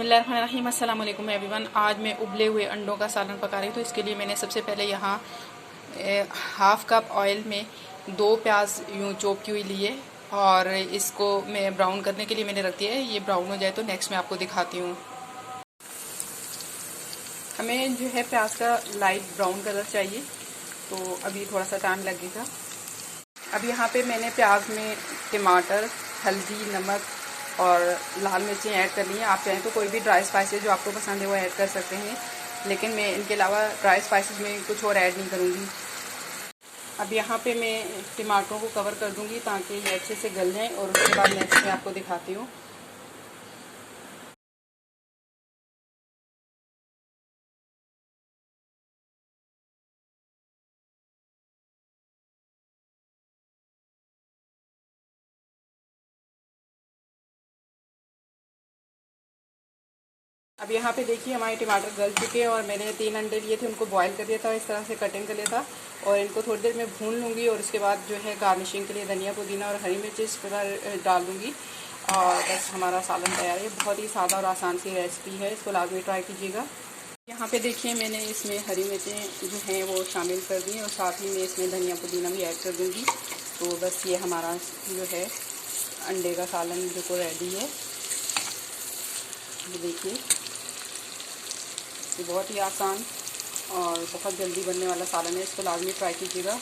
बिस्मिल्लाहिर्रहमानिर्रहीम। अस्सलाम वालेकुम एवरीवन। आज मैं उबले हुए अंडों का सालन पका रही हूँ। तो इसके लिए मैंने सबसे पहले यहाँ हाफ़ कप ऑयल में 2 प्याज यूँ चॉप की हुई लिए और इसको मैं ब्राउन करने के लिए मैंने रख दिया है। ये ब्राउन हो जाए तो नेक्स्ट मैं आपको दिखाती हूँ। हमें जो है प्याज का लाइट ब्राउन कलर चाहिए, तो अभी थोड़ा सा टाइम लगेगा। अब यहाँ पे मैंने प्याज में टमाटर, हल्दी, नमक और लाल मिर्चें ऐड कर ली हैं। आप चाहें तो कोई भी ड्राई स्पाइसेस जो आपको पसंद है वो ऐड कर सकते हैं, लेकिन मैं इनके अलावा ड्राई स्पाइसेस में कुछ और ऐड नहीं करूँगी। अब यहाँ पे मैं टमाटरों को कवर कर दूँगी ताकि ये अच्छे से गल जाएँ और उसके बाद नेक्स्ट मैं आपको दिखाती हूँ। अब यहाँ पे देखिए हमारे टमाटर गल चुके हैं और मैंने 3 अंडे लिए थे, उनको बॉईल कर दिया था, इस तरह से कटिंग कर लिया था और इनको थोड़ी देर में भून लूँगी और उसके बाद जो है गार्निशिंग के लिए धनिया, पुदीना और हरी मिर्च इस पर डाल दूँगी और बस हमारा सालन तैयार है। बहुत ही सादा और आसान सी रेसिपी है, इसको लाजमी ट्राई कीजिएगा। यहाँ पे देखिए मैंने इसमें हरी मिर्चें जो हैं वो शामिल कर दी और साथ ही मैं इसमें धनिया पुदीना भी ऐड कर दूँगी। तो बस ये हमारा जो है अंडे का सालन बिल्कुल रेडी है। ये देखिए, ये बहुत ही आसान और बहुत जल्दी बनने वाला सालन है, इसको लाजमी ट्राई कीजिएगा।